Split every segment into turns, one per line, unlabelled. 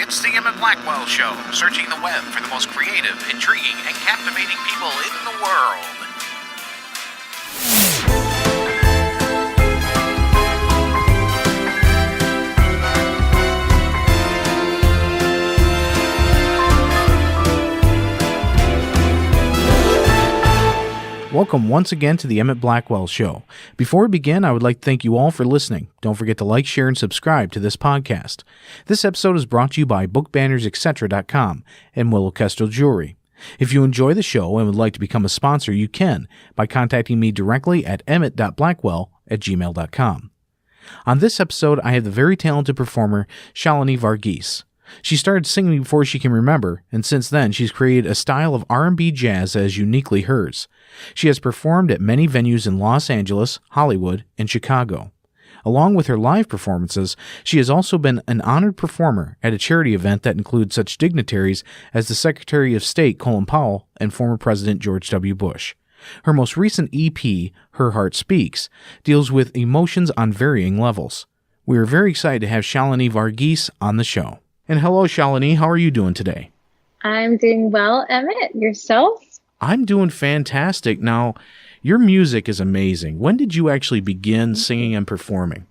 It's the Emit Blackwell Show, searching the web for the most creative, intriguing, and captivating people in the world.
Welcome once again to the Emit Blackwell Show. Before we begin, I would like to thank you all for listening. Don't forget to like, share, and subscribe to this podcast. This episode is brought to you by BookBannersEtc. and Willow Kestrel Jewelry. If you enjoy the show and would like to become a sponsor, you can by contacting me directly at emit.blackwell@gmail.com. On this episode, I have the very talented performer Shalini Varghese. She started singing before she can remember, and since then she's created a style of R&B jazz that is uniquely hers. She has performed at many venues in Los Angeles, Hollywood, and Chicago. Along with her live performances, she has also been an honored performer at a charity event that includes such dignitaries as the Secretary of State Colin Powell and former President George W. Bush. Her most recent EP, Her Heart Speaks, deals with emotions on varying levels. We are very excited to have Shalini Varghese on the show. And hello, Shalini. How are you doing today?
I'm doing well, Emit. Yourself?
I'm doing fantastic. Now, your music is amazing. When did you actually begin singing and performing?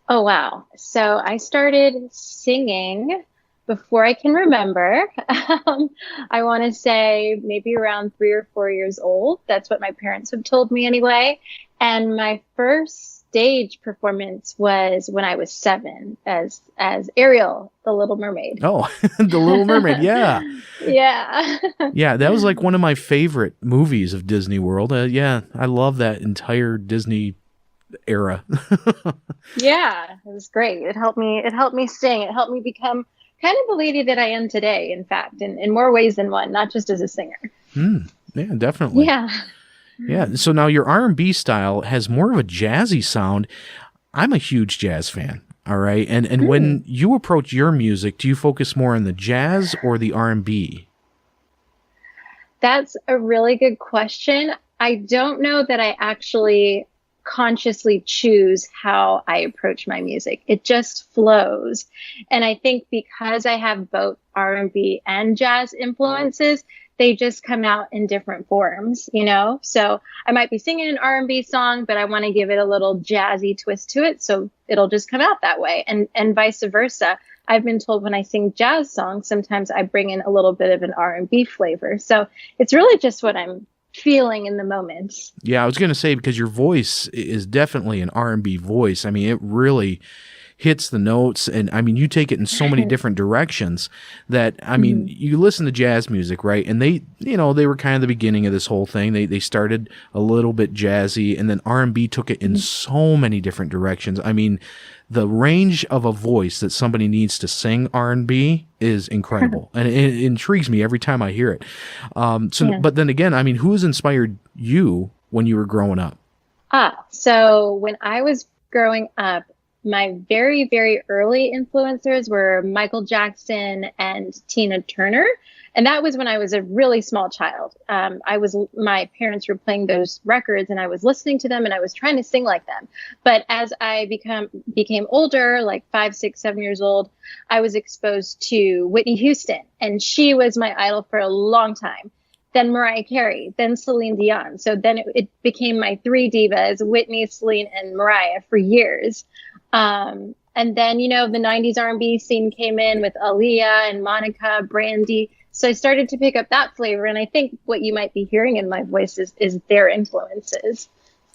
Oh, wow. So I started singing before I can remember. I want to say maybe around 3 or 4 years old. That's what my parents have told me anyway. And my first stage performance was when I was 7 as Ariel, the Little Mermaid.
Oh, the Little Mermaid. Yeah.
Yeah.
Yeah. That was like one of my favorite movies of Disney World. Yeah. I love that entire Disney era.
Yeah. It was great. It helped me sing. It helped me become kind of the lady that I am today, in fact, in more ways than one, not just as a singer.
Yeah, definitely.
Yeah.
Yeah. So now your R&B style has more of a jazzy sound. I'm a huge jazz fan. All right. And when you approach your music, do you focus more on the jazz or the R&B?
That's a really good question. I don't know that I actually consciously choose how I approach my music. It just flows. And I think because I have both R&B and jazz influences, they just come out in different forms, you know? So I might be singing an R&B song, but I want to give it a little jazzy twist to it. So it'll just come out that way. And vice versa. I've been told when I sing jazz songs, sometimes I bring in a little bit of an R&B flavor. So it's really just what I'm feeling in the moment. Yeah,
I was going to say, because your voice is definitely an R&B voice. I mean, it really hits the notes, and I mean, you take it in so many different directions that, I mean, you listen to jazz music, right? And they were kind of the beginning of this whole thing. They started a little bit jazzy, and then R&B took it in so many different directions. I mean, the range of a voice that somebody needs to sing R&B is incredible, and it intrigues me every time I hear it. But then again, I mean, who's inspired you when you were growing up?
So when I was growing up, my very, very early influencers were Michael Jackson and Tina Turner. And that was when I was a really small child. My parents were playing those records and I was listening to them and I was trying to sing like them. But as I became older, like 5, 6, 7 years old, I was exposed to Whitney Houston, and she was my idol for a long time. Then Mariah Carey, then Celine Dion. So then it became my 3 divas, Whitney, Celine, and Mariah, for years. And then, the 90s R&B scene came in with Aaliyah and Monica, Brandy. So I started to pick up that flavor. And I think what you might be hearing in my voice is their influences.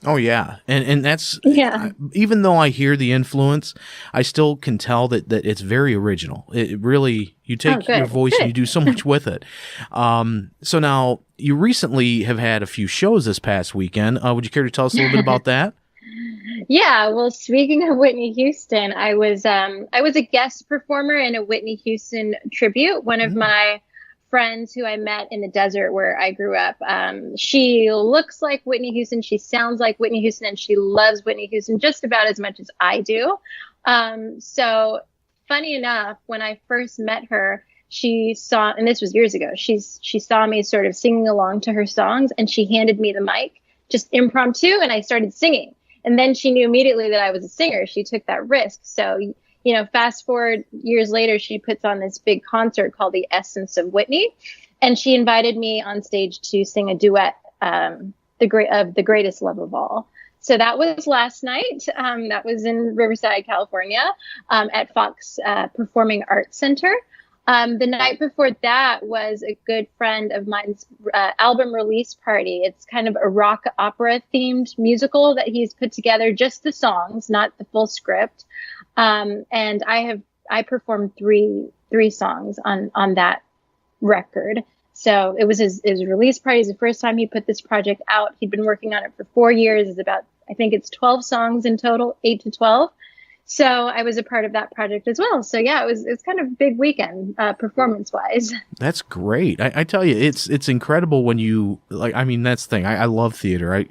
Oh, yeah. And that's, even though I hear the influence, I still can tell that it's very original. It really, you take your voice and you do so much with it. So now, you recently have had a few shows this past weekend. Would you care to tell us a little bit about that?
Yeah, well, speaking of Whitney Houston, I was a guest performer in a Whitney Houston tribute. One of my friends who I met in the desert where I grew up, she looks like Whitney Houston, she sounds like Whitney Houston, and she loves Whitney Houston just about as much as I do. So funny enough, when I first met her, she saw, and this was years ago, she saw me sort of singing along to her songs, and she handed me the mic, just impromptu, and I started singing. And then she knew immediately that I was a singer. She took that risk. So fast forward years later, she puts on this big concert called The Essence of Whitney. And she invited me on stage to sing a duet, the greatest love of all. So that was last night. That was in Riverside, California, at Fox Performing Arts Center. The night before that was a good friend of mine's album release party. It's kind of a rock opera themed musical that he's put together, just the songs, not the full script. And I performed three songs on that record. So it was his release party. It's the first time he put this project out. He'd been working on it for 4 years. It's about, I think it's 12 songs in total, 8 to 12. So I was a part of that project as well. So yeah, it's kind of a big weekend, performance wise. That's
great. I tell you, it's incredible when you that's the thing. I love theater. I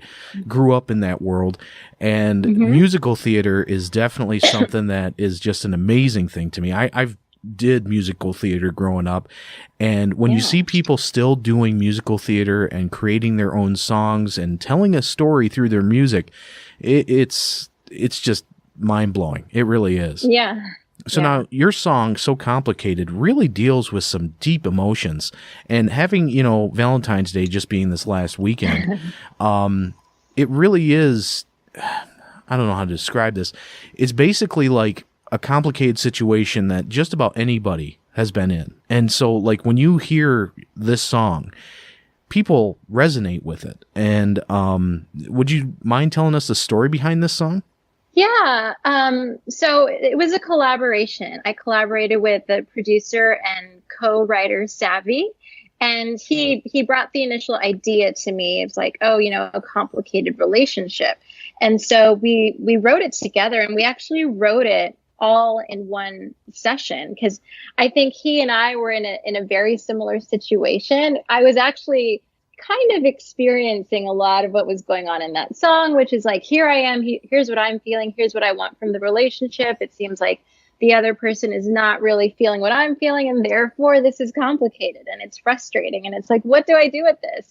grew up in that world, and musical theater is definitely something that is just an amazing thing to me. I've did musical theater growing up, and when you see people still doing musical theater and creating their own songs and telling a story through their music, it's just mind-blowing. It really is.
Yeah.
So now your song, So Complicated, really deals with some deep emotions, and having, Valentine's Day just being this last weekend, it really is, I don't know how to describe this. It's basically like a complicated situation that just about anybody has been in. And so like when you hear this song, people resonate with it. And would you mind telling us the story behind this song?
Yeah. So it was a collaboration. I collaborated with the producer and co-writer Savvy, and he brought the initial idea to me. It's like, a complicated relationship. And so we wrote it together, and we actually wrote it all in one session, because I think he and I were in a very similar situation. I was actually kind of experiencing a lot of what was going on in that song, which is like, here I am, here's what I'm feeling, here's what I want from the relationship. It seems like the other person is not really feeling what I'm feeling, and therefore this is complicated and it's frustrating, and it's like, what do I do with this?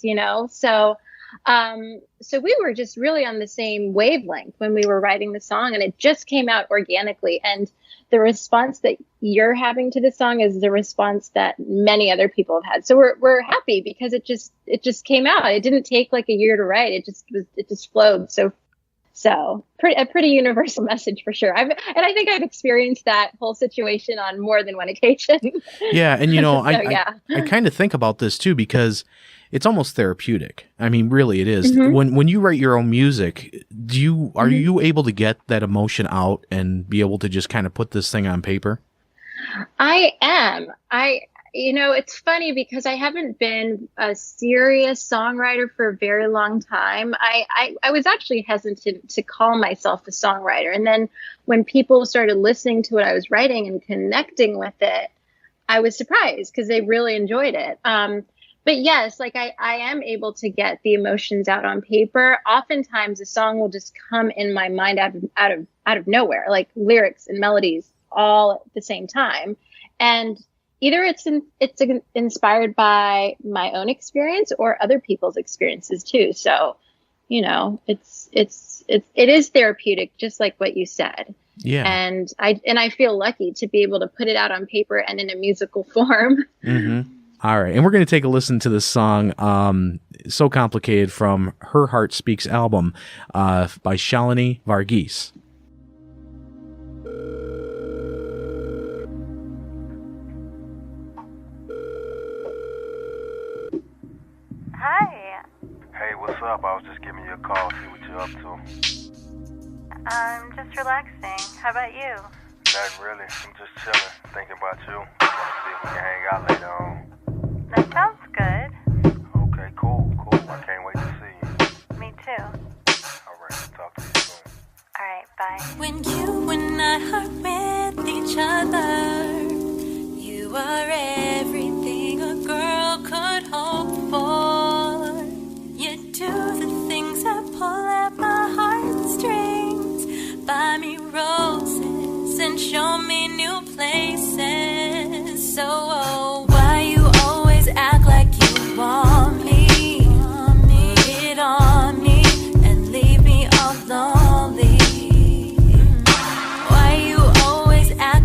So we were just really on the same wavelength when we were writing the song, and it just came out organically. And the response that you're having to the song is the response that many other people have had. So we're happy because it just came out. It didn't take like a year to write. It just flowed. So a pretty universal message for sure. I think I've experienced that whole situation on more than one occasion.
Yeah. And I kind of think about this too, because it's almost therapeutic. I mean, really it is. When you write your own music, are you able to get that emotion out and be able to just kind of put this thing on paper?
I am. It's funny because I haven't been a serious songwriter for a very long time. I was actually hesitant to call myself a songwriter. And then when people started listening to what I was writing and connecting with it, I was surprised because they really enjoyed it. But yes, like I am able to get the emotions out on paper. Oftentimes a song will just come in my mind out of nowhere, like lyrics and melodies all at the same time. And either it's inspired by my own experience or other people's experiences too. So, it is therapeutic, just like what you said.
Yeah.
And I feel lucky to be able to put it out on paper and in a musical form.
Mm-hmm. All right, and we're going to take a listen to this song, So Complicated, from Her Heart Speaks album by Shalini Varghese.
Hi.
Hey, what's up? I was just giving you a call, see what you're up to.
I'm just relaxing. How about you?
Not really. I'm just chilling, thinking about you. Want to see if we can hang out later on.
That sounds good.
Okay, cool. I can't wait to see you.
Me too.
All right, talk to you soon.
All right, bye.
When you and I are with each other, you are everything a girl could hope for. You do the things that pull at my heartstrings, buy me roses and show me new places. So why you always act like you want me? Put it on me and leave me all lonely. Why you always act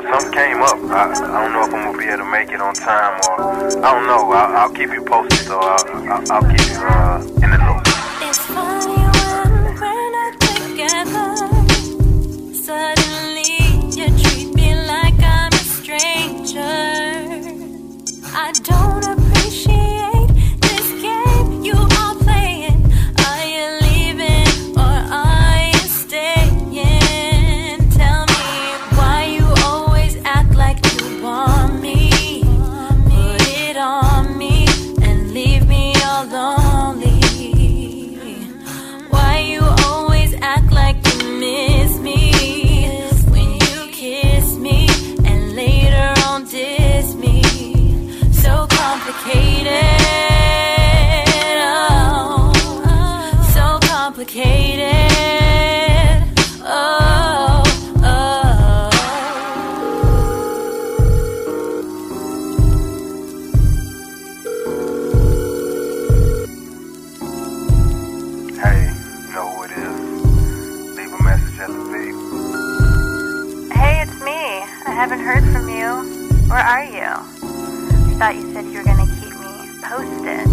something came up. I don't know if I'm gonna be able to make it on time, or I don't know. I'll keep you posted, so I'll keep you in the loop.
It's funny when we're not together. Suddenly you treat me like I'm a stranger. I don't appreciate this game you are playing. Are you leaving or are you staying? Tell me why you always act like you want me. Put it on me and leave me all lonely. Why you always act like you miss me when you kiss me and later on diss me? So complicated, oh, so complicated, oh, oh.
Hey, you know who it is. Leave a message at the beep.
Hey, it's me. I haven't heard from you. Where are you? I thought you said you were going to keep me posted.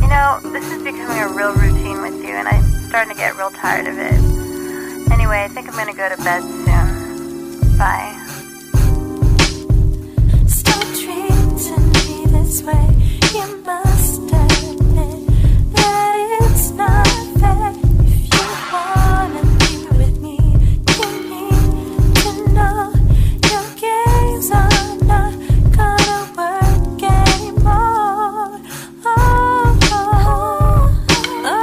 You know, this is becoming a real routine with you, and I'm starting to get real tired of it. Anyway, I think I'm going to go to bed soon. Bye.
Stop treating me this way. You must admit that it's not fair. If you wanna be with me, you need to know your games are not gonna work anymore. Oh, oh,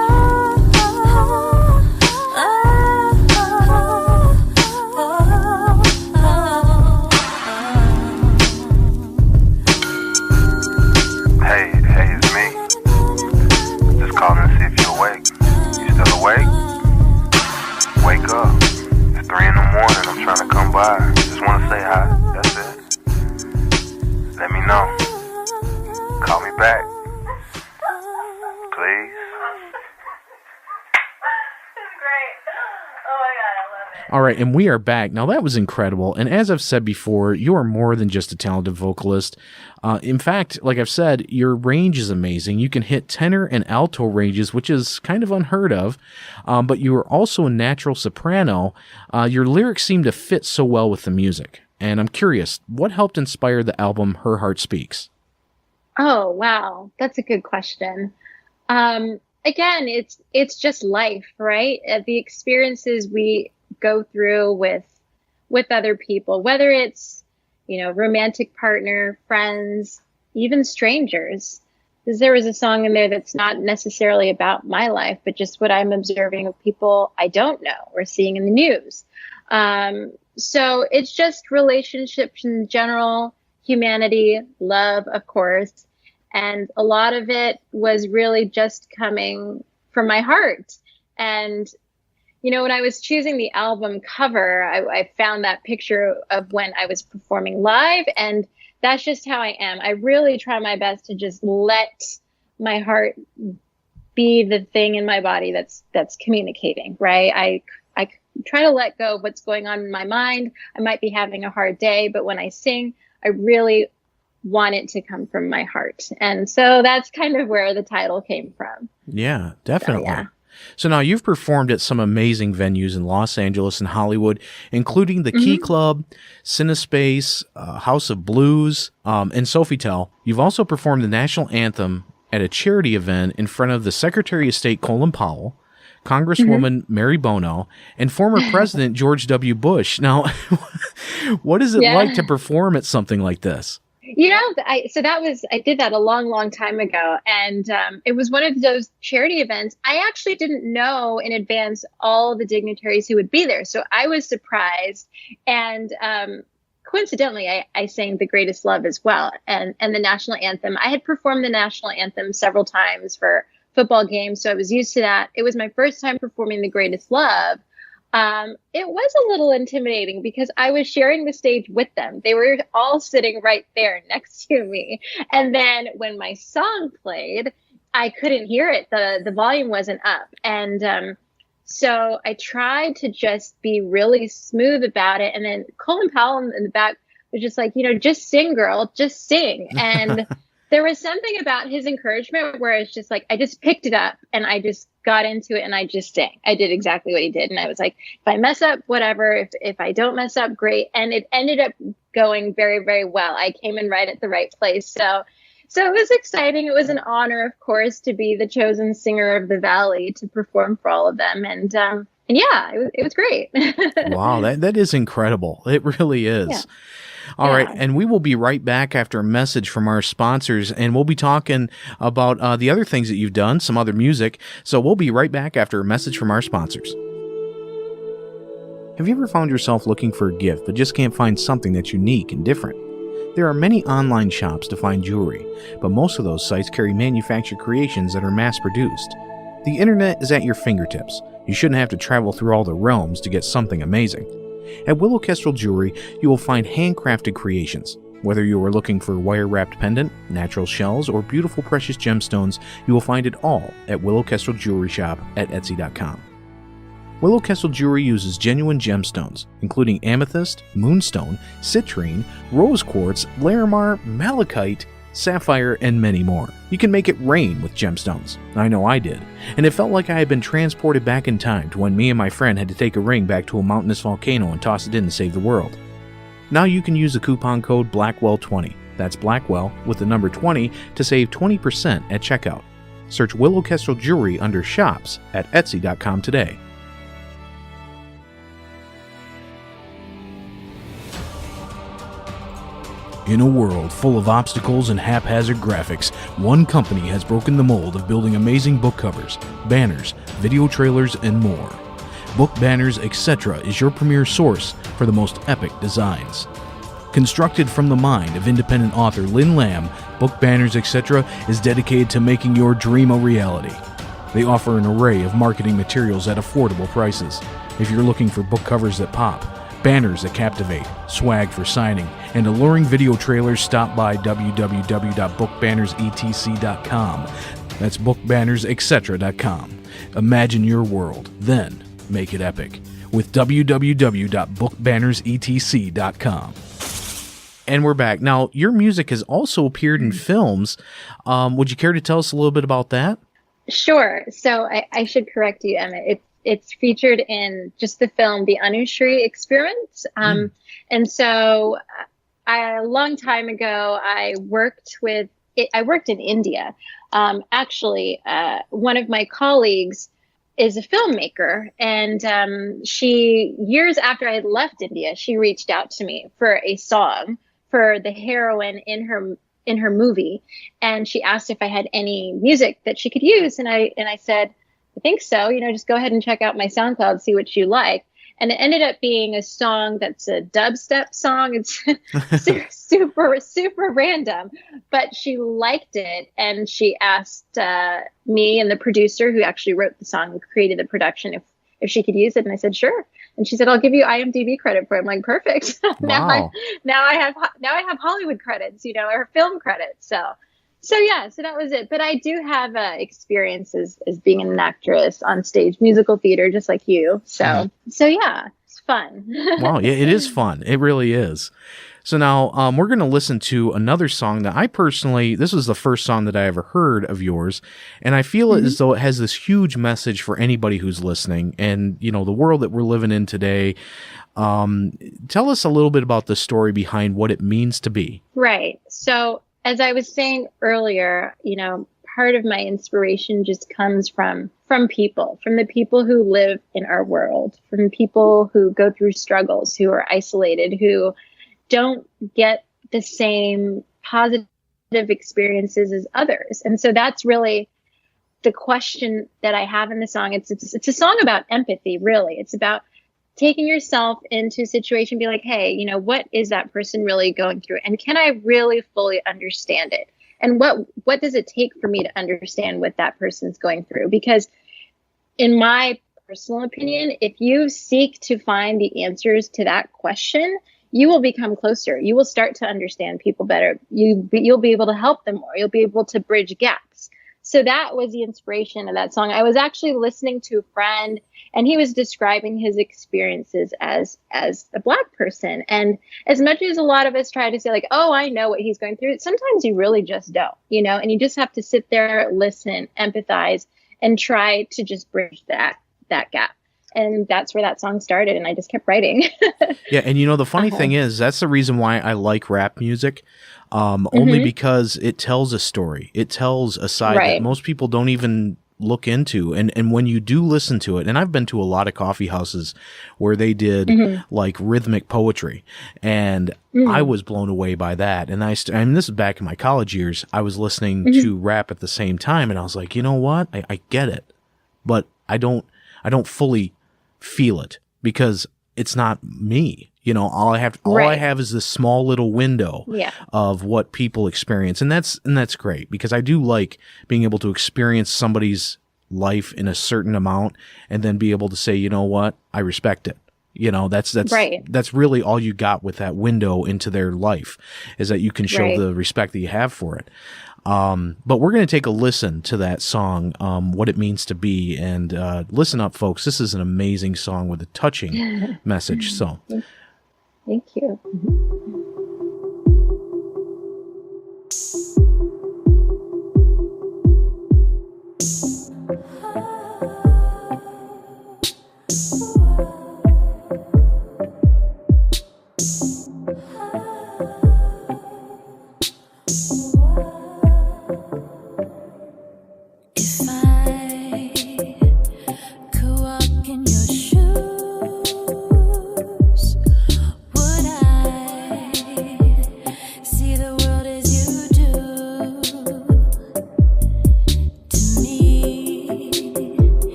oh,
Hey, it's me. Just calling to see if you're awake. You still awake? Wake up. It's 3 in the morning. I'm trying to come by. Just want to say hi. That's it. Let me know. Call me back. Please.
This is great. Oh my God, I love it.
All right, and we are back. Now, that was incredible. And as I've said before, you are more than just a talented vocalist. In fact, like I've said, your range is amazing. You can hit tenor and alto ranges, which is kind of unheard of. But you are also a natural soprano. Your lyrics seem to fit so well with the music. And I'm curious, what helped inspire the album Her Heart Speaks?
Oh, wow. That's a good question. Again, it's just life, right? The experiences we go through with other people, whether it's, romantic partner, friends, even strangers. Because there was a song in there that's not necessarily about my life, but just what I'm observing of people I don't know or seeing in the news. So it's just relationships in general, humanity, love, of course. And a lot of it was really just coming from my heart. And, when I was choosing the album cover, I found that picture of when I was performing live. And that's just how I am. I really try my best to just let my heart be the thing in my body that's communicating, right? I try to let go of what's going on in my mind. I might be having a hard day, but when I sing, I really want it to come from my heart. And so that's kind of where the title came from.
Yeah, definitely.
So, yeah.
So now you've performed at some amazing venues in Los Angeles and Hollywood, including the Key Club, Cinespace, House of Blues, and Sofitel. You've also performed the national anthem at a charity event in front of the Secretary of State Colin Powell, Congresswoman Mary Bono, and former President George W. Bush. Now, what is it like to perform at something like this?
I did that a long, long time ago. And it was one of those charity events. I actually didn't know in advance all the dignitaries who would be there. So I was surprised. And coincidentally, I sang The Greatest Love as well, and the national anthem. I had performed the national anthem several times for football games, so I was used to that. It was my first time performing The Greatest Love. It was a little intimidating because I was sharing the stage with them. They were all sitting right there next to me. And then when my song played, I couldn't hear it. The volume wasn't up. And So I tried to just be really smooth about it. And then Colin Powell in the back was just like, just sing, girl, just sing. And there was something about his encouragement where it's just like, I just picked it up and I just got into it and I just sang. I did exactly what he did. And I was like, if I mess up, whatever. If I don't mess up, great. And it ended up going very, very well. I came in right at the right place. So it was exciting. It was an honor, of course, to be the chosen singer of the Valley to perform for all of them. And yeah, it was great.
Wow, that is incredible. It really is.
Yeah.
All right, and we will be right back after a message from our sponsors, and we'll be talking about the other things that you've done, some other music. So we'll be right back after a message from our sponsors. Have you ever found yourself looking for a gift but just can't find something that's unique and different? There are many online shops to find jewelry, but most of those sites carry manufactured creations that are mass-produced. The internet is at your fingertips. You shouldn't have to travel through all the realms to get something amazing. At Willow Kestrel Jewelry, you will find handcrafted creations. Whether you are looking for wire-wrapped pendant, natural shells, or beautiful precious gemstones, you will find it all at Willow Kestrel Jewelry Shop at Etsy.com. Willow Kestrel Jewelry uses genuine gemstones, including amethyst, moonstone, citrine, rose quartz, larimar, malachite, sapphire, and many more. You can make it rain with gemstones. I know I did. And it felt like I had been transported back in time to when me and my friend had to take a ring back to a mountainous volcano and toss it in to save the world. Now you can use the coupon code Blackwell20. That's Blackwell with the number 20 to save 20% at checkout. Search Willow Kestrel Jewelry under Shops at Etsy.com today. In a world full of obstacles and haphazard graphics, one company has broken the mold of building amazing book covers, banners, video trailers, and more. Book Banners, Etc. is your premier source for the most epic designs. Constructed from the mind of independent author Lynn Lamb, Book Banners, Etc. is dedicated to making your dream a reality. They offer an array of marketing materials at affordable prices. If you're looking for book covers that pop, banners that captivate, swag for signing, and alluring video trailers, stop by www.bookbannersetc.com. That's bookbannersetc.com. Imagine your world, then make it epic with www.bookbannersetc.com. And we're back. Now, your music has also appeared in films. Would you care to tell us a little bit about that?
Sure. So I should correct you, Emit. It's featured in just the film The Anushri Experiment. And so a long time ago, I worked in India. Actually, one of my colleagues is a filmmaker, and she, years after I had left India, she reached out to me for a song for the heroine in her movie, and she asked if I had any music that she could use, and I said, I think so. Just go ahead and check out my SoundCloud, see what you like. And it ended up being a song that's a dubstep song. It's super, super random, but she liked it. And she asked me and the producer who actually wrote the song and created the production if she could use it. And I said, sure. And she said, I'll give you IMDb credit for it. I'm like, perfect.
Wow.
now I have Hollywood credits, or film credits. So that was it. But I do have experiences as being an actress on stage, musical theater, just like you. So yeah, it's fun.
Wow, yeah, it is fun. It really is. So now we're going to listen to another song that I personally, this was the first song that I ever heard of yours, and I feel as though it has this huge message for anybody who's listening. And, the world that we're living in today, tell us a little bit about the story behind what it means to be.
Right. So as I was saying earlier, part of my inspiration just comes from people, from the people who live in our world, from people who go through struggles, who are isolated, who don't get the same positive experiences as others. And so that's really the question that I have in the song. It's a song about empathy, really. It's about taking yourself into a situation, be like, hey, what is that person really going through? And can I really fully understand it? And what does it take for me to understand what that person's going through? Because in my personal opinion, if you seek to find the answers to that question, you will become closer. You will start to understand people better. You'll be able to help them more. You'll be able to bridge gaps. So that was the inspiration of that song. I was actually listening to a friend, and he was describing his experiences as a Black person. And as much as a lot of us try to say like, oh, I know what he's going through, sometimes you really just don't, and you just have to sit there, listen, empathize, and try to just bridge that gap. And that's where that song started, and I just kept writing.
Yeah, and the funny thing is, that's the reason why I like rap music, only because it tells a story. It tells a side that most people don't even look into. And when you do listen to it, and I've been to a lot of coffee houses where they did like rhythmic poetry, and I was blown away by that. And and this is back in my college years, I was listening to rap at the same time, and I was like, you know what? I get it, but I don't fully feel it because it's not me. All I have is this small little window of what people experience. And that's great, because I do like being able to experience somebody's life in a certain amount and then be able to say, you know what, I respect it. That's really all you got with that window into their life, is that you can show the respect that you have for it. But we're going to take a listen to that song, What It Means to Be, and listen up, folks. This is an amazing song with a touching message. So,
thank you.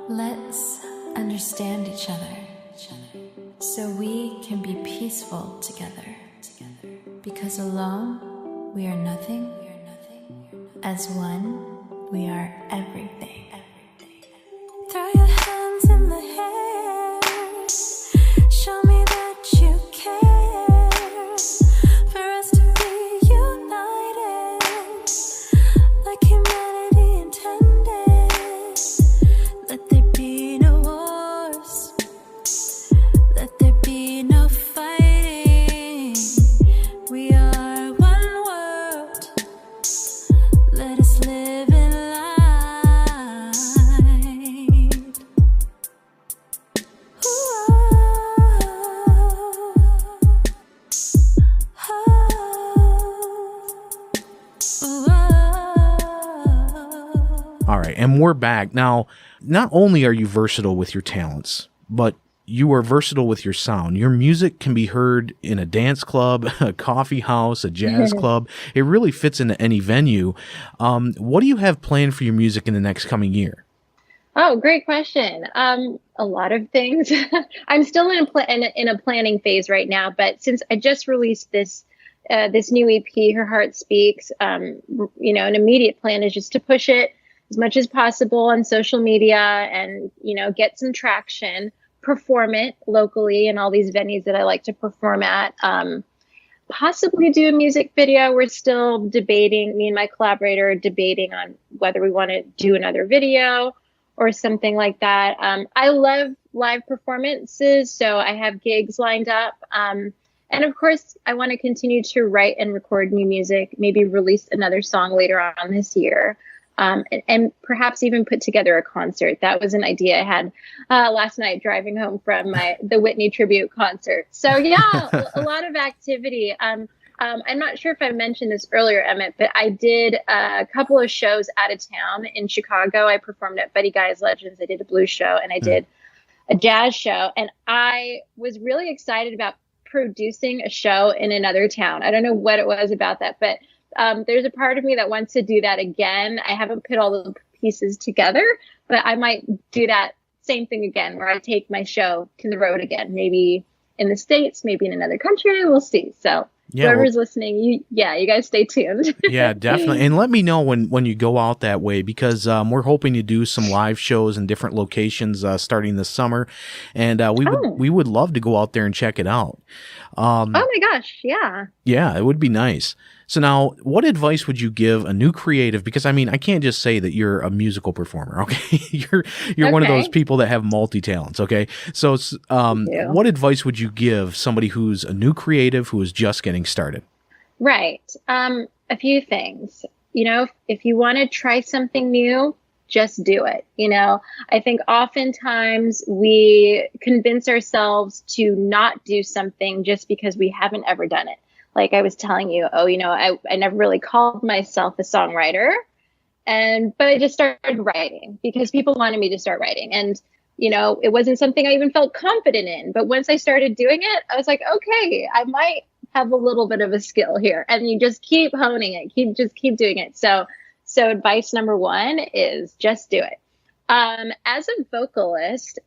Let's understand each other so we can be peaceful together. Because alone we are nothing. As one, we are everything. Throw your hands in the hair. Show me that you care. For us to be united, like humanity intended. Let there be no wars. Let there be no fighting. We are one world. Let us live in light.
right, and we're back. Now, not only are you versatile with your talents, but you are versatile with your sound. Your music can be heard in a dance club, a coffee house, a jazz club. It really fits into any venue. What do you have planned for your music in the next coming year?
Oh, great question. A lot of things. I'm still in a planning phase right now, but since I just released this new EP, Her Heart Speaks, an immediate plan is just to push it as much as possible on social media and, get some traction, perform it locally in all these venues that I like to perform at. Possibly do a music video. We're still debating, me and my collaborator are debating on whether we want to do another video or something like that. I love live performances, so I have gigs lined up. And of course, I want to continue to write and record new music, maybe release another song later on this year, and perhaps even put together a concert. That was an idea I had last night driving home from the Whitney tribute concert. So yeah, a lot of activity. I'm not sure if I mentioned this earlier, Emit, but I did a couple of shows out of town in Chicago. I performed at Buddy Guy's Legends. I did a blues show and I did a jazz show. And I was really excited about producing a show in another town. I don't know what it was about that, but there's a part of me that wants to do that again. I haven't put all the pieces together, but I might do that same thing again, where I take my show to the road again, maybe in the States, maybe in another country. We'll see. So whoever's listening, you guys stay tuned.
Yeah, definitely. And let me know when you go out that way, because we're hoping to do some live shows in different locations starting this summer. And we would love to go out there and check it out.
Oh my gosh. Yeah.
Yeah, it would be nice. So now, what advice would you give a new creative? Because I mean, I can't just say that you're a musical performer, okay? You're one of those people that have multi-talents, okay? So what advice would you give somebody who's a new creative who is just getting started?
Right. A few things. If you want to try something new, just do it. I think oftentimes we convince ourselves to not do something just because we haven't ever done it. Like I was telling you, I never really called myself a songwriter, but I just started writing because people wanted me to start writing. And, it wasn't something I even felt confident in. But once I started doing it, I was like, okay, I might have a little bit of a skill here. And you just keep honing it, keep doing it. So advice number one is just do it. As a vocalist,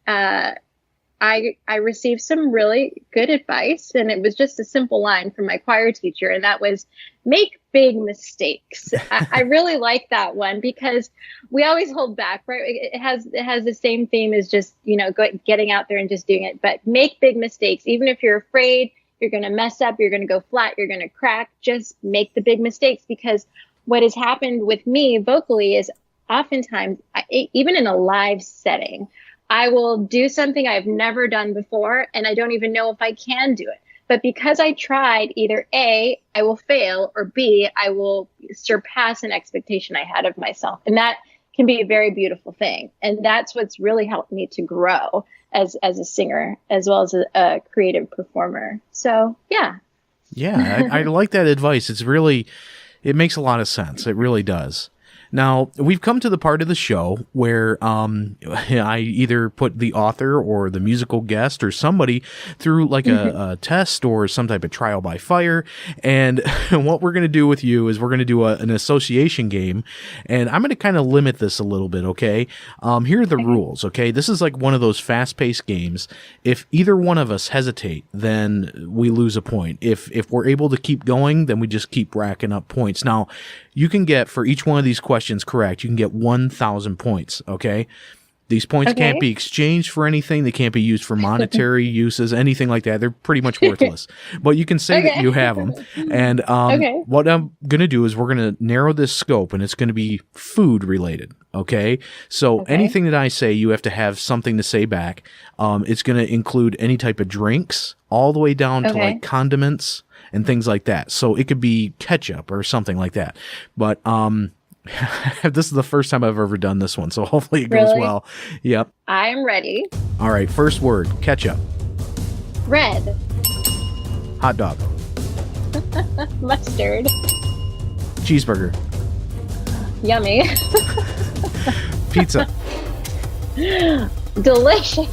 I received some really good advice, and it was just a simple line from my choir teacher, and that was make big mistakes. I really like that one because we always hold back, right? It has the same theme as just, getting out there and just doing it, but make big mistakes. Even if you're afraid, you're going to mess up, you're going to go flat, you're going to crack, just make the big mistakes, because what has happened with me vocally is oftentimes, even in a live setting, I will do something I've never done before, and I don't even know if I can do it. But because I tried, either A, I will fail, or B, I will surpass an expectation I had of myself. And that can be a very beautiful thing. And that's what's really helped me to grow as a singer, as well as a creative performer. So, yeah.
Yeah, I like that advice. It makes a lot of sense. It really does. Now, we've come to the part of the show where I either put the author or the musical guest or somebody through like a test or some type of trial by fire. And what we're going to do with you is we're going to do an association game. And I'm going to kind of limit this a little bit, okay? Here are the rules, okay? This is like one of those fast-paced games. If either one of us hesitate, then we lose a point. If we're able to keep going, then we just keep racking up points. Now, you can get, for each one of these questions correct, you can get 1,000 points, okay? These points can't be exchanged for anything. They can't be used for monetary uses, anything like that. They're pretty much worthless. But you can say that you have them. And what I'm going to do is we're going to narrow this scope, and it's going to be food related, okay? So anything that I say, you have to have something to say back. It's going to include any type of drinks, all the way down to like condiments and things like that. So it could be ketchup or something like that. But this is the first time I've ever done this one, so hopefully it goes well. Yep.
I'm ready.
All right, first word, ketchup.
Red.
Hot dog.
Mustard.
Cheeseburger.
Yummy.
Pizza.
Delicious.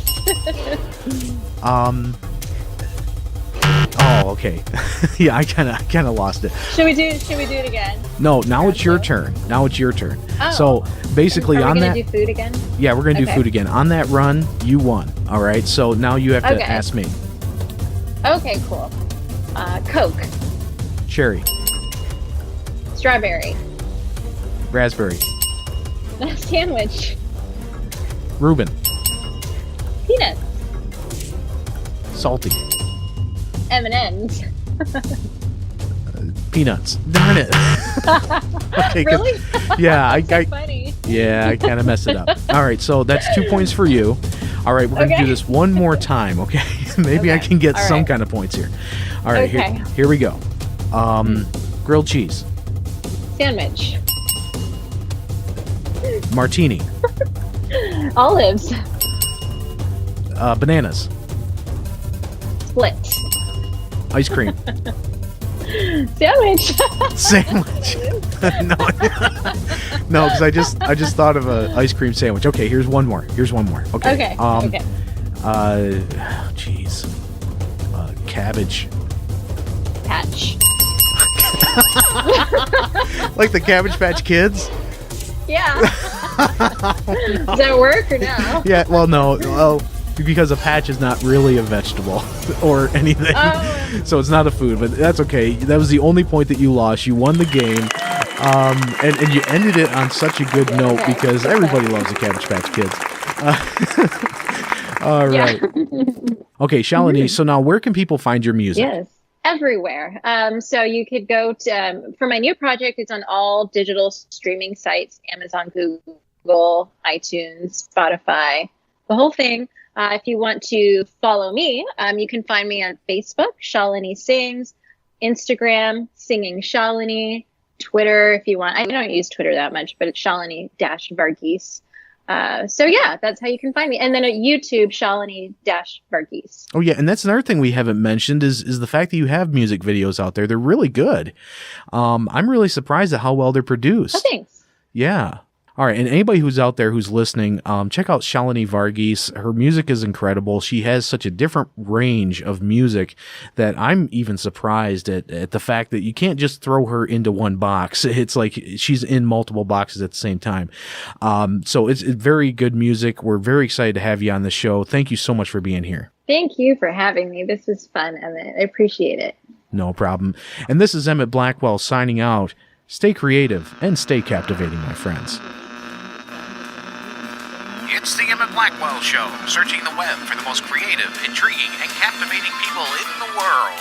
Oh, okay. Yeah, I kind of lost it.
Should we do it again?
No, now it's your turn. Now it's your turn.
Oh.
So basically,
Are
on
we
that,
gonna do food again?
yeah, we're gonna do
Okay.
food again. On that run, you won. All right. So now you have to
Okay.
ask me.
Okay, cool. Coke,
Cherry,
strawberry,
raspberry,
sandwich,
Reuben,
peanuts,
salty,
M&Ms.
peanuts. Darn it. Okay, 'cause-
Really?
Yeah,
That's so funny.
Yeah, I kind of messed it up. All right, so that's 2 points for you. All right, we're going to
Okay.
do this one more time, okay? Maybe I
Okay.
can get
All
some
right.
kind of points here. All right,
Okay.
here we go. Grilled cheese,
Sandwich,
martini,
olives,
bananas,
split,
ice cream,
sandwich.
sandwich. No, no, because I just thought of a ice cream sandwich. Okay, here's one more. Okay.
Okay. Okay.
Jeez. Cabbage.
Patch.
Like the Cabbage Patch Kids?
Yeah. Does that work or no?
Yeah, well, no. Well, because a patch is not really a vegetable or anything.
Oh.
So it's not a food, but that's okay. That was the only point that you lost. You won the game. And you ended it on such a good note
Okay.
because everybody loves the Cabbage Patch Kids. All right. Okay, Shalini, so now where can people find your music?
Yes. Everywhere. So you could go to, for my new project, it's on all digital streaming sites, Amazon, Google, iTunes, Spotify, the whole thing. If you want to follow me, you can find me on Facebook, Shalini Sings, Instagram, Singing Shalini, Twitter, if you want. I don't use Twitter that much, but it's Shalini-Varghese. So yeah, that's how you can find me. And then at YouTube, Shalini-Varghese.
Oh yeah, and that's another thing we haven't mentioned is the fact that you have music videos out there. They're really good. I'm really surprised at how well they're produced.
Oh, thanks.
Yeah. All right, and anybody who's out there who's listening, check out Shalini Varghese. Her music is incredible. She has such a different range of music that I'm even surprised at the fact that you can't just throw her into one box. It's like she's in multiple boxes at the same time. So it's very good music. We're very excited to have you on the show. Thank you so much for being here.
Thank you for having me. This is fun, Emit. I appreciate it.
No problem. And this is Emit Blackwell signing out. Stay creative and stay captivating, my friends.
It's the Emit Blackwell Show, searching the web for the most creative, intriguing, and captivating people in the world.